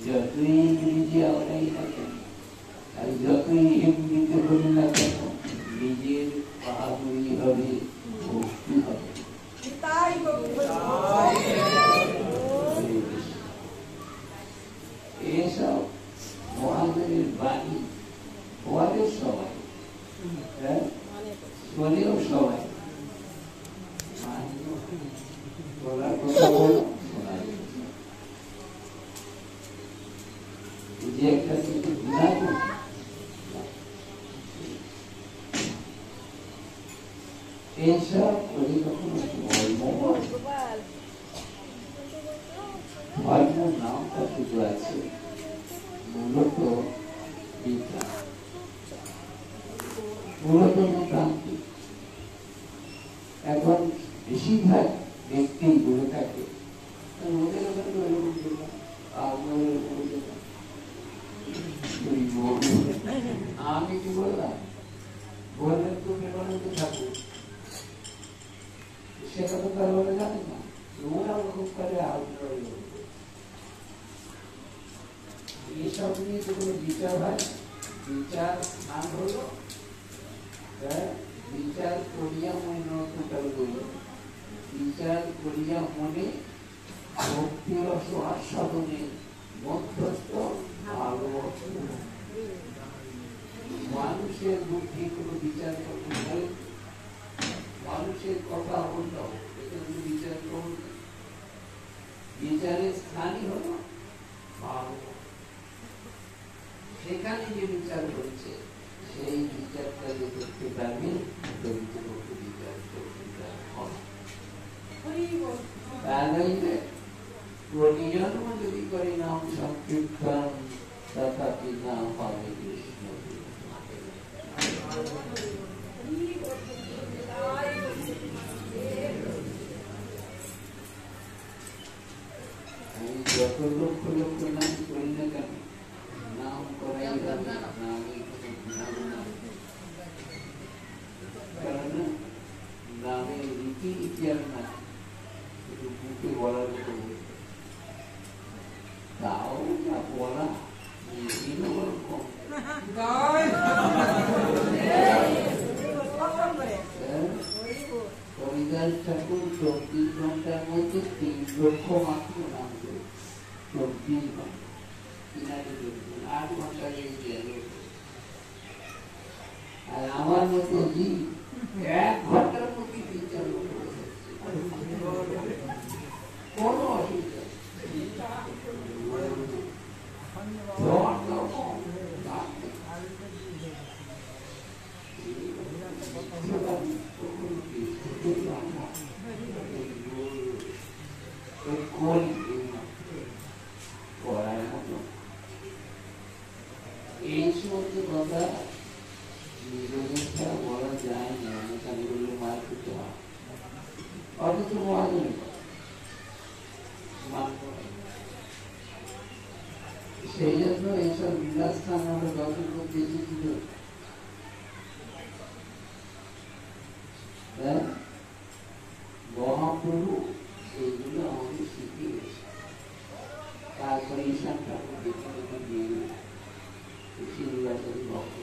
Speaker 1: যতই ইংরেজি আমরাই না কেন আর যতই এমনিতে বলি না কেন নিজের বাহাদুরি হবে, ভক্তি হবে। এসব মহাজনের বাণী ওয়াদের সবাই শোনেও সবাই, বলার কথা বলো শোনা যে একটা কিছু এইসব করে কখনো ধর্ম নামটা শুধু আছে মূলত বিজ্ঞান, মূলত ক্রান্তি। এখন বেশিরভাগ ব্যক্তি বলে থাকে আমি কি বললাম, বললেন তো প্রেমানন্দ ঠাকুর, সেটা তো তার বলে জানে না, ওরা খুব করে এইসব নিয়ে তো কোনো বিচার হয়, বিচার নাম হলো বিচার করিয়া মনে নতুন করল, বিচার করিয়া মনে ভক্তি রস আস্বাদনে মধ্যস্থ ভাগবত। মানুষের বুদ্ধি কোনো বিচার করতে হয়, মানুষের কথা বলল বিচার করুন, বিচারের স্থানই হল ভাগবত। সেখানে যে বিচার করছে সেই বিচারটা যে করতে পারবে বিচার করতে হবে। প্রতিজন্ম যদি করে নাম সংকীর্তন তথাপি নাম পাবে কৃষ্ণ। যত লক্ষ লক্ষ নাম করি না কেন, নাম করাই নামে কারণ নামে রীতি ইতিহাস না, শুধু মুখে বলার মতো তাও না বলা হরিদাস ঠাকুর 24 ঘন্টার মধ্যে 3 লক্ষ মাত্র নাম করে 24 ঘন্টা 8 ঘন্টা আর আমার মতো 1 ঘন্টার মধ্যে 3-4 লক্ষ কোন অসুবিধা এই সমস্ত কথা বলা যায় না, এখানে বললে মার করতে হয়, অথচ মহাজনের সেই জন্য এইসব লীলাস্থান আমরা দর্শন করতে এসেছিল। মহাপ্রভু এইগুলো আমাদের শিখিয়ে গেছে। তারপরে ঈশান ঠাকুর দেখে দেখে দিয়ে গেল শ্রীনিবাসের ভক্ত,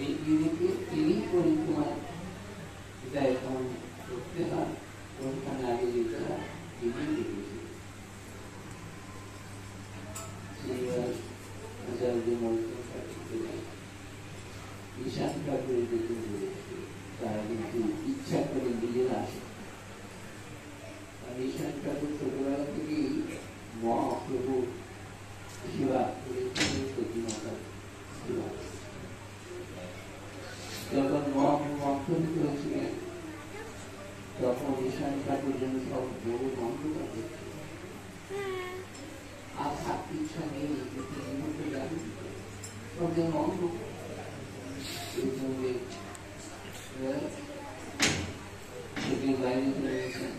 Speaker 1: এই গিরিকে তিনি পরিক্রমায় এটা এখন করতে হয়, ওখানে আগে যেতে হয়, তিনি দেখেছে শ্রীনিবাস আচার্য মন্ত্র ঈশান ঠাকুরের দেখে বলেছে তারা কিন্তু ইচ্ছা করে নিজেরা আসে। আর ঈশান ঠাকুর ছোটবেলা থেকেই মহাপ্রভু সেবা করেছিলেন, প্রতিমাতা সেবা। যখন মহাপ্রভু অন্তরিত হয়েছিলেন তখন ঈশান ঠাকুর যেন সব বড় মন্ত্রটা করছে, আর থাকতে ইচ্ছা নেই, জানি সব যেন অন্ধ বাইরে চলে গেছেন।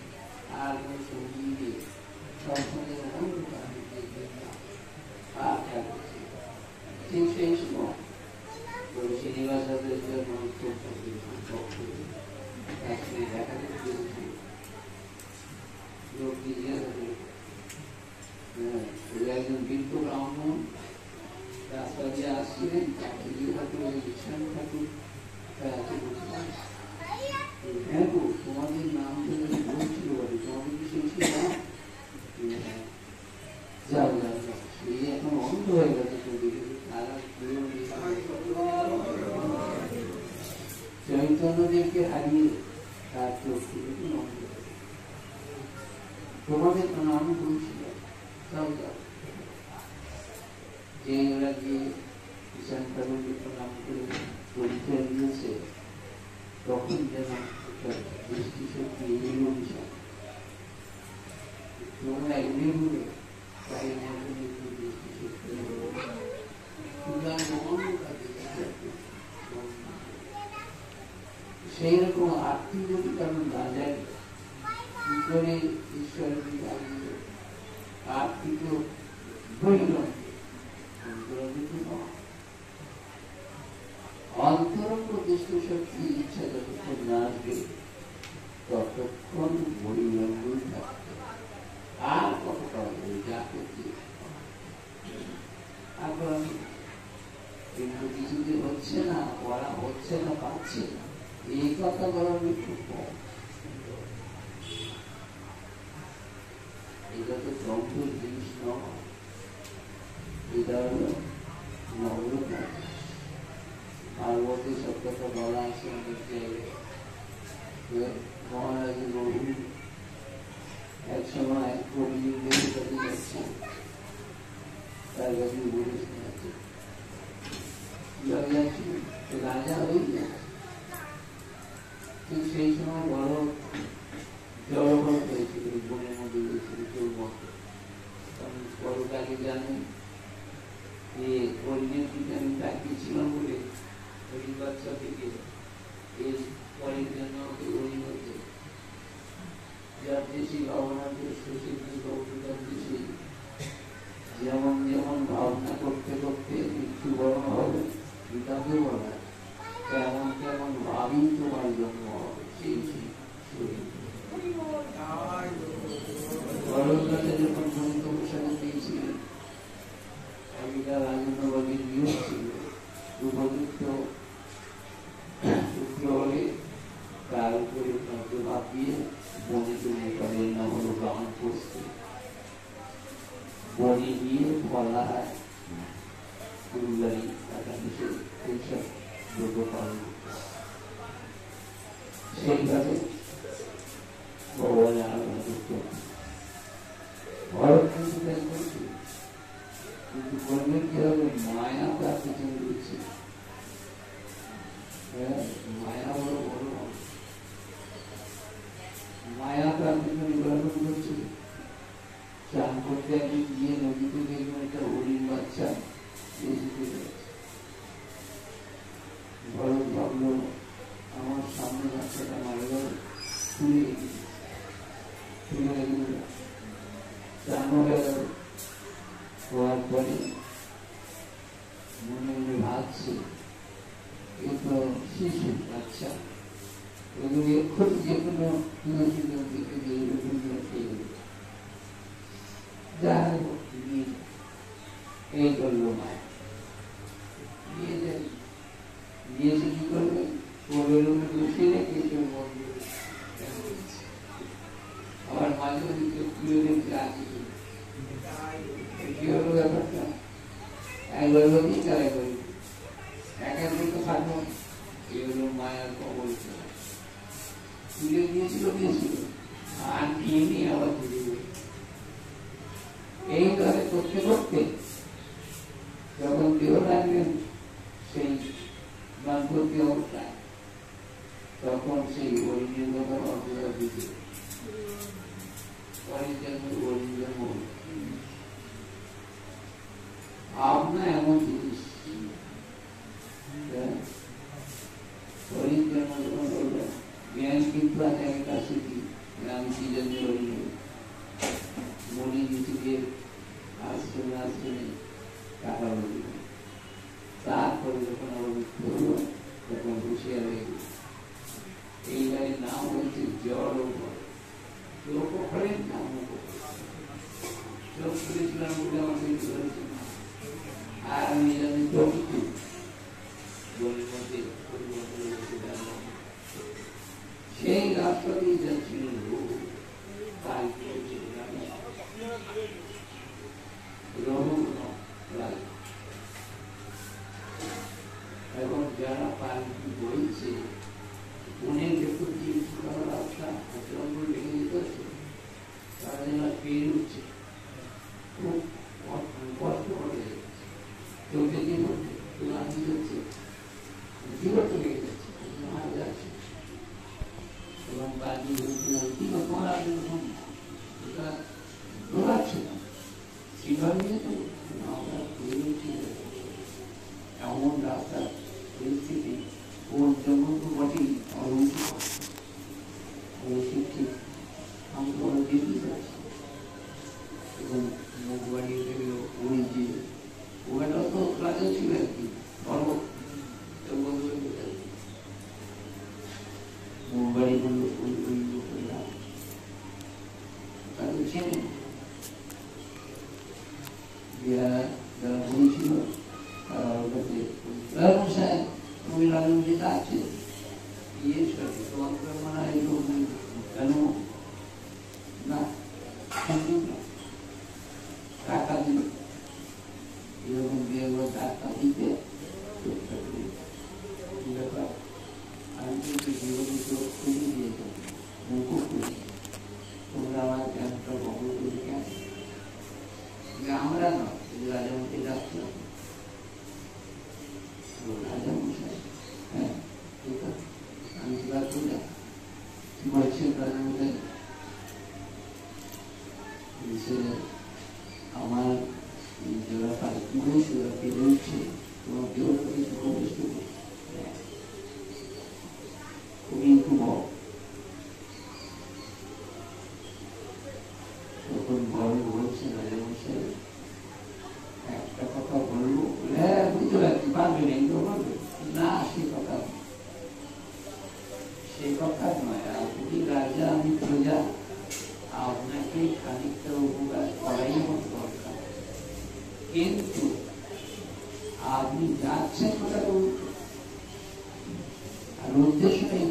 Speaker 1: আর সবজি দিয়ে সবসময় ঠিক সেই সময় শ্রীনিবাস দেখা করতে লোক একজন বৃদ্ধ ব্রাহ্মণ রাস্তা দিয়ে আসছিলেন, তাকে ঈশান ঠাকুর হ্যাঁ গো তোমাদের নাম বলছিল বলে, তোমাদের কি সেই নাম? যাও যাও সেই এখন অন্ধ হয়ে গেছে। চৈতন্যদেবকে হারিয়ে তার চোখে অন্ধ, তোমাদের তো নাম বলছিল, যাও যাও। যে ওরা গিয়ে ঈশান ঠাকুরকে প্রণাম করে পরিচয় দিয়েছে, তখন যেন দৃষ্টি শক্তি এলো বিষয় তোমরা এমনি বলে তাই দৃষ্টি শক্তি সেই রকম আর্থিক যদি কারণ না যায় কি করে ঈশ্বরের আর্থিক অন্তরঙ্গ দৃষ্টি শক্তি ইচ্ছা যতক্ষণ না আসবে ততক্ষণ বহিরঙ্গই থাকবে। আর কতটা যা করতে এখন কিন্তু কিছুতে হচ্ছে না, ওরা হচ্ছে না, পাচ্ছে না, এই কথা বলার খুব কম। এটা তো দ্রব্যের জিনিস নয়, এটা হলো নগ্নতা। পার্বতী সব কথা বলা আছে অনেক জায়গায়। মহারাজের বহু এক সময় কবিদের কাছে যাচ্ছে, তার কাছে বলে শোনাচ্ছে রাজা হয়ে যায়। ঠিক সেই সময় বড় জড়বড় হয়েছিল, বনের মধ্যে গেছিল তোর মতো। কারণ বড়টাকে জানেন যে হরিণের দিকে আমি তাকিয়েছিলাম বলে হরিণ বাচ্চা থেকে এর পরের জন্য হরিণ হচ্ছে যাচ্ছি ভাবনাকে যাচ্ছি যেমন যেমন ভাবনা করতে করতে মৃত্যুবরণ হবে গীতাকে বলা তেমন তেমন ভাবি তোমার জন্ম হবে যখন গণিত প্রসাদ দিয়েছিলেন রাজেন্দ্রবাদীর নিয়োগ ছিল উপযুক্ত পুত্র হলে তার উপরে ভাব দিয়ে বনে তৈরি করেন না হলো গ্রহণ করছে বনে গিয়ে ফলা ফুলবাড়ি টাকা দিতে এইসব যোগ্য পালন সেইভাবে ভগবানের আরাধনা করতে ভরত কিন্তু তাই করছে কিন্তু করলে কি হবে মায়া তার পিছনে রয়েছে মায়া বড় বড় মায়া তার পিছনে গ্রহণ করছে চান করতে একদিন গিয়ে নদীতে দেখবেন একটা হরিণ বাচ্চা ভরত ভাবলো আমার সামনে বাচ্চাটা মারা গেল তুলে চান হয়ে গেল হওয়ার পরে মনে মনে ভাবছে এ তো শিশু বাচ্চা এগুলি এখন যে কোনো এই করলো মায়া দিয়েছে কি করবে ওদের বসিয়ে রেখে আবার মাঝে মাঝে কেউ খুলে দেখতে আসে কি হলো ব্যাপারটা একবার বলি তারা করি একা তো খাটো এ হলো মায়ার কবল তুলে দিয়েছিল আর নিয়ে নিয়ে আবার তুলে এইভাবে করতে করতে যখন দেহ লাগলেন সেই দাম্পত্য অবস্থায় তখন সেই অরিন্দর অন্তরা দিতে ভাবনা এমন জিনিস জ্ঞান কিন্তু আছে আমি কাছে কি আমি কি জন্য মনে নিজেকে আশ্রমে আশ্রমে টাকা বলি তারপরে যখন আমার মৃত্যু হলো তখন হুঁশিয়ার হয়ে গেল এইবারে নাম হচ্ছে জড় লোক করেন না চোখ করেছিলাম বলে আমার মৃত্যু হয়েছে আর আমি জানি চোখটু বলে মধ্যে সেই রাস্তা দিয়ে যাচ্ছিল তাই এখন যারা পালকি বইছে উনি দেখুন রাস্তা ভেঙে যেতে হচ্ছে তারা যেন পেয়ে উঠছে খুব কষ্ট করে চোখে কি হচ্ছে লাঠি যাচ্ছে বিরক্ত লেগে যাচ্ছে মারা যাচ্ছে এবং বাজি বলছিলাম কি তোমার ওটা দৌড়াচ্ছে না কিভাবে আমরা পেয়ে উঠি এমন রাস্তার পরিস্থিতি ওর জন্য তো বটেই ঠিক আমি তো ওরা দেখতে পাচ্ছি এবং মুখ বাড়িয়ে দেখলো ওই যে ওখানেও তো রাজা ছিল আর কি বড় মুখ বাড়ি বললো ওই ওই লোকেরা তাদের চেনে যারা বলেছিল তারা ওর কাছে ব্যবসায় তুমি লালন যেটা আছে তোমার মনে হয় কেন না টাকা দিল এরকম টাকা দিতে আমি কিন্তু জীবনিত খুঁজে দিয়েছি মুখও খুঁজি তোমরা আমার একটা বহন করে কেন আমরা নয় রাজামকে ডাকলাম রাজামশাই হ্যাঁ ঠিক আছে আমি কি বার করে কি বলছেন রাজামশাই আমার যারা পালকি হয়েছে ওরা পেরে উঠছে তোমার কেউ কিছু প্রবিষ্ট খুবই খুব যেমন দরকার, কিন্তু আপনি যাচ্ছেন কোথাও উল্টো, আর উদ্দেশ্যটাই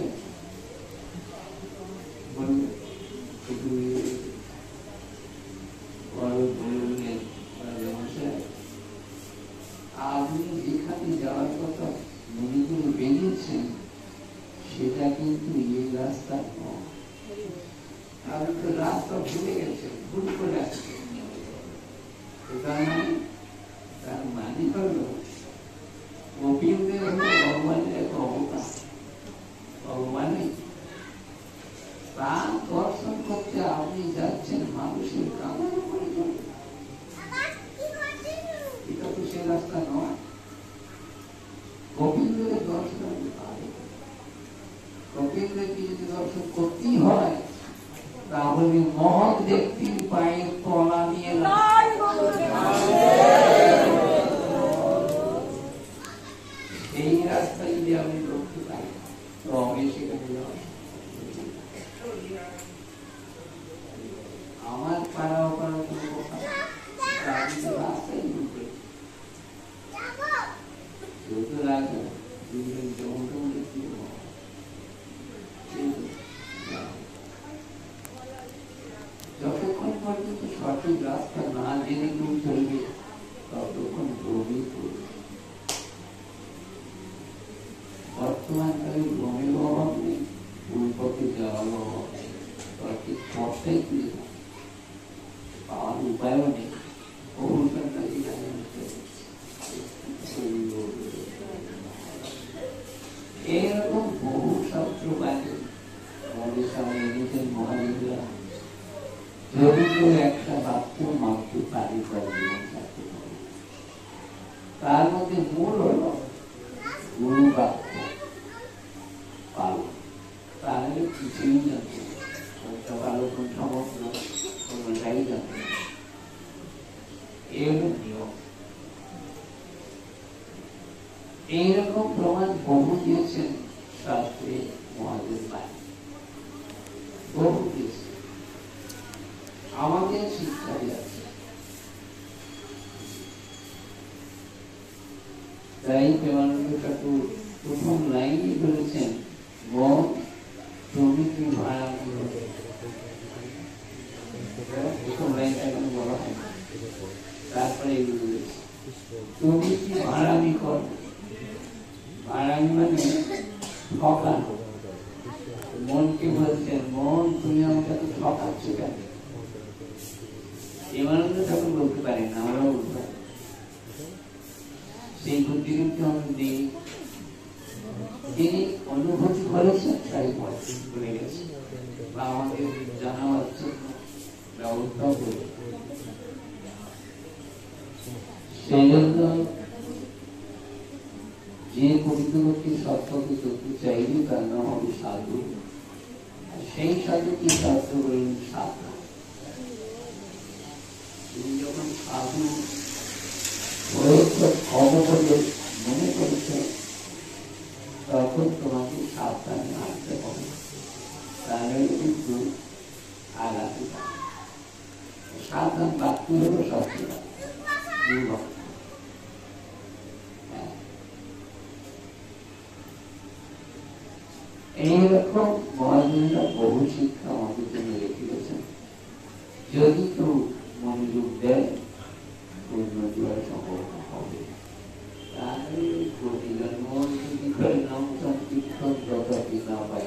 Speaker 1: আপনি যেখানে যাওয়ার কথা মনে করে বেরিয়েছেন সেটা কিন্তু এই রাস্তা নয়। আপনি তো রাস্তা ভুলে গেছেন, ভুল করে আসছেন। তার মানে হল গোপীন্দ্রের ভগবানের এক অবতার। ভগবানের তার দর্শন করতে আপনি যাচ্ছেন মানুষের কামনা করে চলে, এটা তো সে রাস্তা নয়। গোপীন্দ্রের দর্শন আপনি পাবেন। গোপীন্দ্রকে যদি দর্শন করতেই হয় তাহলে মহৎ ব্যক্তির পায়ের তলা নিয়ে এই রাস্তায় যদি আপনি করতে পারেন তবে সেখানে আমার পাড়া পাড়া কোনো কথা রাস্তায় ঢুকবে শুধু রাখবে যতক্ষণ পর্যন্ত সঠিক রাস্তা না জেনে কেউ চলবে ততক্ষণ ভ্রমই করবে। বর্তমানকালে ভ্রমের অভাব নেই, ভুল পথে যাওয়ার অভাব নেই, সঠিক পথটাই খুঁজে না পাওয়ার উপায়ও নেই। এইরকম বহু শাস্ত্র বাণী আমাদের সামনে এনেছেন মহাবীররা। যদি কেউ একটা বাক্য মানতে পারে তার মধ্যে মূল হল গুরু বাক্য পালন। তাহলে কিছুই জানতে কোনটা ভালো কোনটা মন্দ কোনটাই জানতে, এর নিয়ম। এইরকম প্রমাণ বহু দিয়েছেন শাস্ত্রে মহাদেব বাণী, বহু দিয়েছেন। আমাদের শিক্ষায় আছে, তাই প্রেমানন্দ ঠাকুর প্রথম লাইনে বলেছেন মন তুমি কি ভাড়া, প্রথম লাইনটা এখন বলা হয়, তারপরে এগুলো বলেছে তুমি কি ভাড়ামি কর। ভাড়ামি মানে ঠকানো। মনকে বলছেন মন তুমি আমাকে তো ঠকাচ্ছ কেন। প্রেমানন্দ ঠাকুর বলতে পারেন না, আমরাও বলতে পারি। সেই বুদ্ধি কিন্তু আমি দিই, তিনি অনুভূতি করেছেন তাই বলে গেছে বা আমাদের জানাবার জন্য ব্যবস্থা করে। সেই জন্য যে পবিত্রকে সত্যকে করতে চাইবে তার নাম হবে সাধু। সেই সাধুকে শাস্ত্র বলেন সাধনা। তুমি যখন সাধু অবসরে মনে করেছে তখন তোমাকে সাবধানে আসতে হবে, তাহলে কিন্তু আগাতে পারে। সাবধান বাক্য হল সবচেয়ে দুর্বল। এইরকম মহাজনেরা বহু শিক্ষা আমাদের জন্য রেখে গেছেন। যদি কেউ মনোযোগ দেয় উন্নতি হওয়ার সম্ভাবনা হবে। তাহলে প্রতিজন্ম যদি করে নাম সংকীর্তন যথাপি না পাই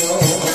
Speaker 2: Oh